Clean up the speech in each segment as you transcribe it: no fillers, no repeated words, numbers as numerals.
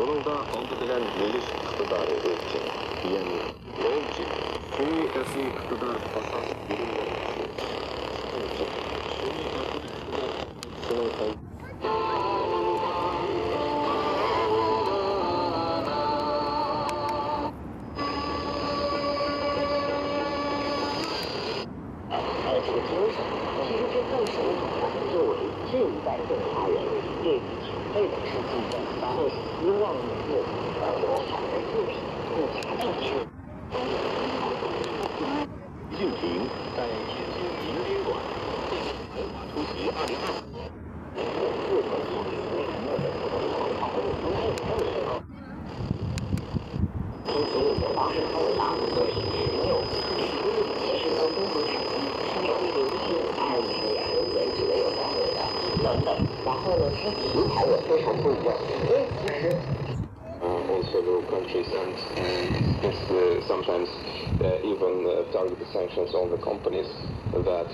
Bunun da oldu bilen geliş iktidarı ölçek. Yani ölçek. Suni esi iktidar basas bilimler. Suni esi iktidar sınıf.静平在天津银宾馆出席2025several countries and this sometimes even target the sanctions on the companies that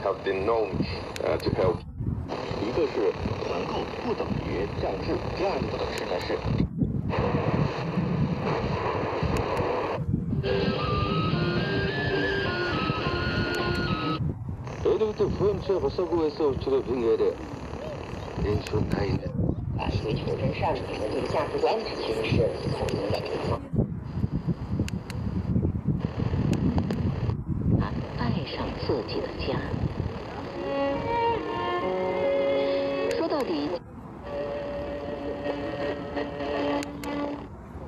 have been known to help. 一个是团购不等于降质，第二个不等式呢是。에르부터 부엠체 버서구에서 주로 빙의래. 인천 다이네. 追求真善美的这个价值观其实是从这个地方。爱上自己的家。说到底。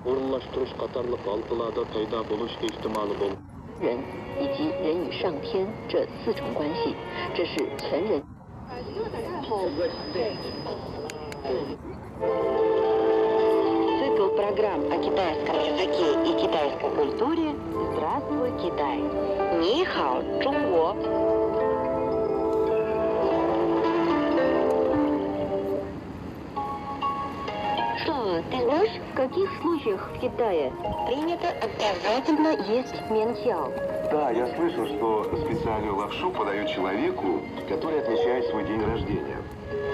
Орынлаштырыш катарлык алпыларда пайда болуш ихтималы бол. 人以及人与上天这四重关系，这是全人。Цикл программ о китайском языке и китайской культуре «Здравствуй, Китай!» «Ни хао, Чунго!» Что, ты знаешь, в каких случаях в Китае принято обязательно есть ментяо? Да, я слышал, что специальную лапшу подают человеку, который отмечает свой день рождения.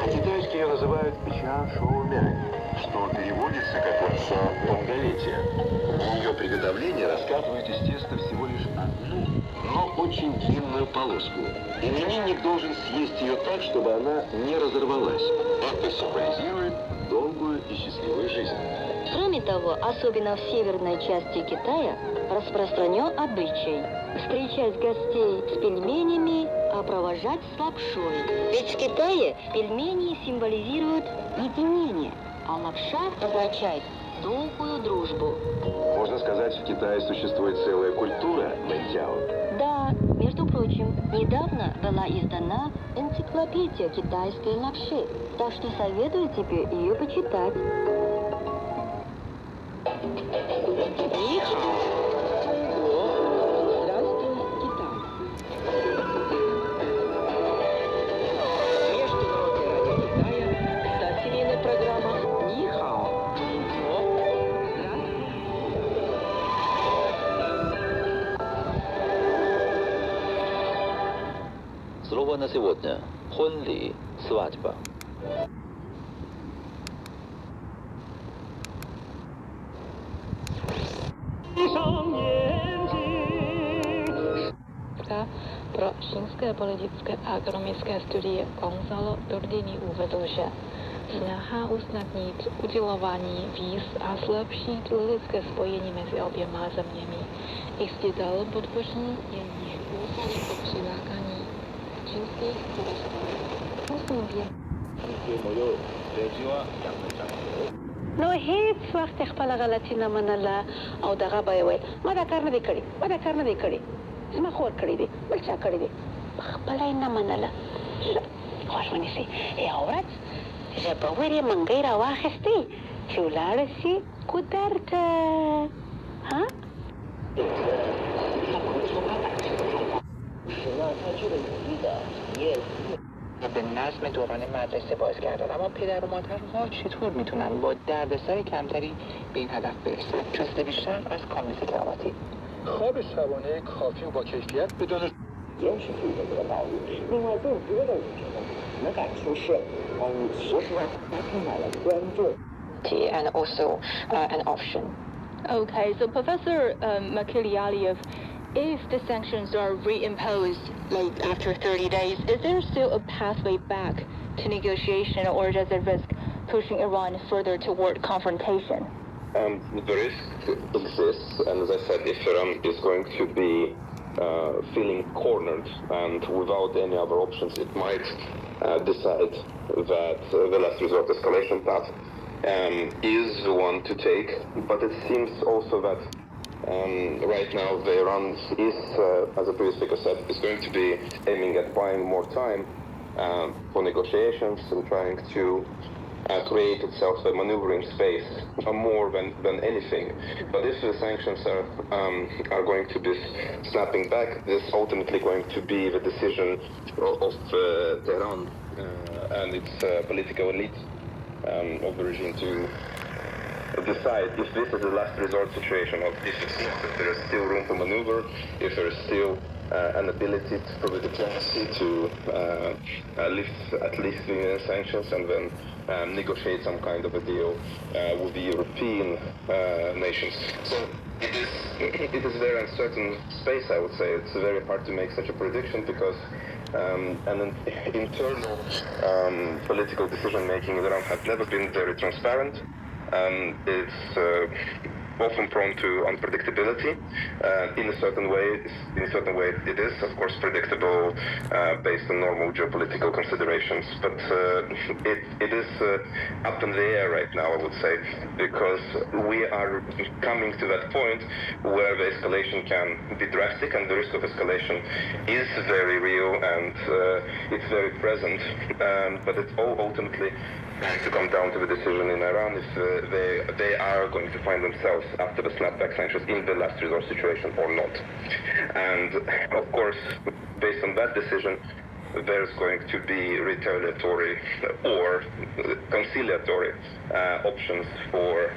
По-китайски ее называют чан шоу мянь, что переводится как долголетие. Для ее приготовления раскатывают из теста всего лишь одну, но очень длинную полоску. Именинник должен съесть ее так, чтобы она не разорвалась. Это символизирует долгую и счастливую жизнь. Кроме того, особенно в северной части Китая распространен обычай встречать гостей с пельменями, а провожать с лапшой. Ведь в Китае пельмени символизируют единение, а лапша означает долгую дружбу. Можно сказать, в Китае существует целая культура мэнтяо. Да, между прочим, недавно была издана энциклопедия китайской лапши, так что советую тебе ее почитать. Слово на сегодня. Хунли. Свадьба. Pro čínské politické a ekonomické studie Gonzalo Tordini uvedl, že snaha usnadnit udělování víz a zlepšit lidské spojení mezi oběma zeměmi jistě dalo podpoří jejich úsilí po přilákání čínských turistů. نو هیڅ وخت خپل غلطي نه منله او دغه به یې ویل ما دا کار نه دی کړی ما دا کار نه دی کړی زما خور کړی دی بل چا کړی دی خپله یې نه منله خوښ ونیسئ یوه ورځ ژبور یې منګی راواخیستې چې ولاړه شي قدر ته ها به نظم دوران مدرسه باز کردن، اما پدر و مادرها چطور میتونن با دردسر کمتری به این هدف برسن؟ جزء بیشتر از کامل تکرارات خواب شبانه کافی و با کیفیت بدون 延时性的这个教育。另外更多的人觉得能感出是，其实呢，他充满了关注。possibility and also an option. Okay, so Professor Makhilialiev, if the sanctions are reimposed like after 30 days, is there still a pathway back to negotiation, or does it risk pushing Iran further toward confrontation? The risk exists, and as I said, if Iran is going to be feeling cornered and without any other options, it might decide that the last resort escalation path is the one to take. But it seems also that right now the Iran is, as the previous speaker said, is going to be aiming at buying more time for negotiations and trying to create itself a maneuvering space more than anything. But if the sanctions are going to be snapping back, this is ultimately going to be the decision of Tehran and its political elite of the regime to decide if this is a last resort situation, or if it's not, if there is still room for maneuver, if there is still an ability for the diplomacy to lift at least the sanctions and then negotiate some kind of a deal with the European nations. So it is a very uncertain space, I would say. It's very hard to make such a prediction because an internal political decision-making in Iran has never been very transparent. It's often prone to unpredictability. In a certain way, it is, of course, predictable based on normal geopolitical considerations. But it is up in the air right now, I would say, because we are coming to that point where the escalation can be drastic, and the risk of escalation is very real and it's very present. But it's all ultimately going to come down to the decision in Iran if they are going to find themselves after the snapback sanctions in the last resort situation or not. And of course, based on that decision, there's going to be retaliatory or conciliatory options for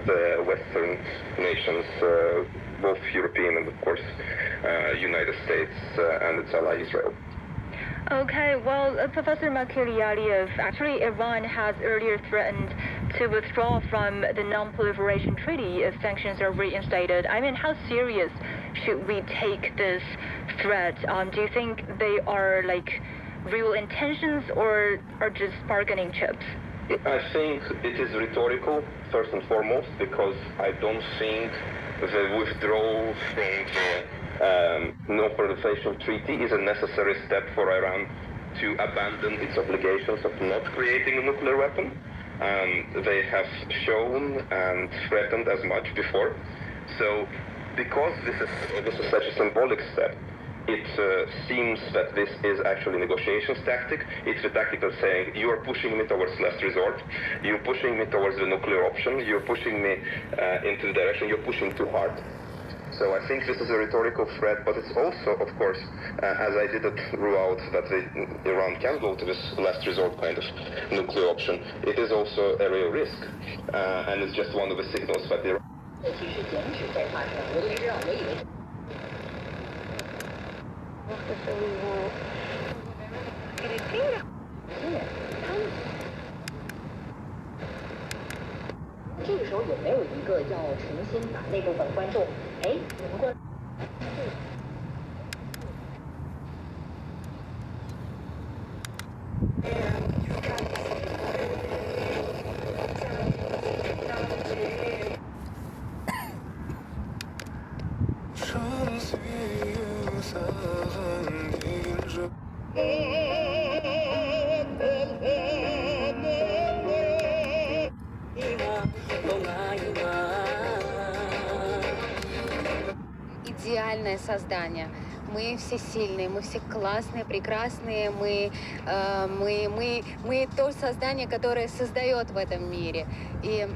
the Western nations, both European and of course United States and its ally Israel. Okay, well, Professor Makhilialiev, actually Iran has earlier threatened to withdraw from the non-proliferation treaty if sanctions are reinstated. I mean, how serious should we take this threat? Do you think they are like real intentions or are just bargaining chips? I think it is rhetorical, first and foremost, because I don't think the withdrawal from the non-proliferation treaty is a necessary step for Iran to abandon its obligations of not creating a nuclear weapon. They have shown and threatened as much before. So, because this is such a symbolic step, it seems that this is actually a negotiations tactic. It's a tactic of saying, you are pushing me towards last resort, you're pushing me towards the nuclear option, you're pushing me into the direction, you're pushing too hard. So I think this is a rhetorical threat, but it's also, of course, as I did it throughout, that Iran can go to this last resort kind of nuclear option. It is also a real risk, and it's just one of the signals that Iran...这个时候有没有一个要重新把那部分观众，你们过来。Идеальное создание. Мы все сильные, мы все классные, прекрасные, мы то создание, которое создает в этом мире. И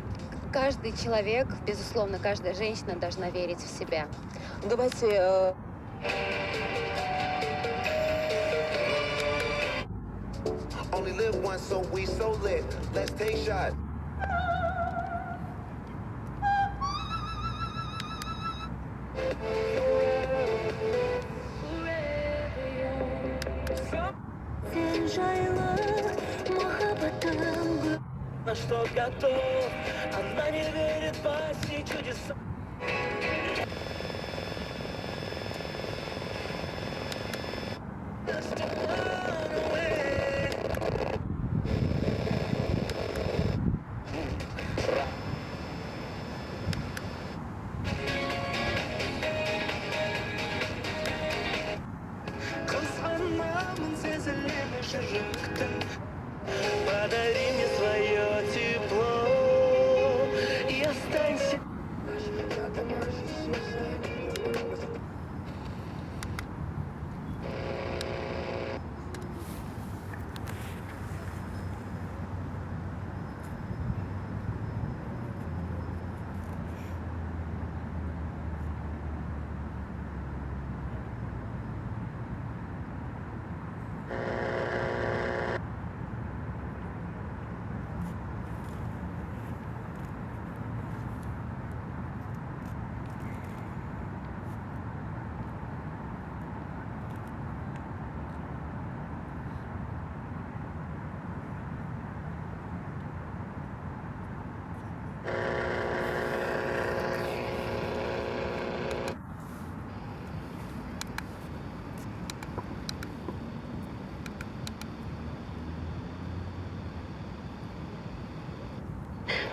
каждый человек, безусловно, каждая женщина должна верить в себя. Давайте... Only live once, so we so lit. Let's take shots. на что готов. Она не верит в басни чудеса. Подари мне свое тепло и останься.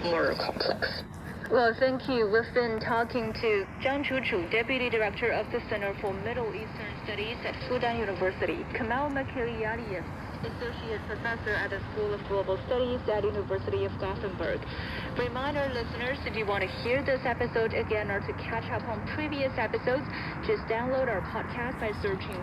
More complex. Well, thank you. We've been talking to Zhang Chuchu, Deputy Director of the Center for Middle Eastern Studies at Fudan University, Kamal Makiliadiev, Associate Professor at the School of Global Studies at University of Gothenburg. Remind our listeners, if you want to hear this episode again or to catch up on previous episodes, just download our podcast by searching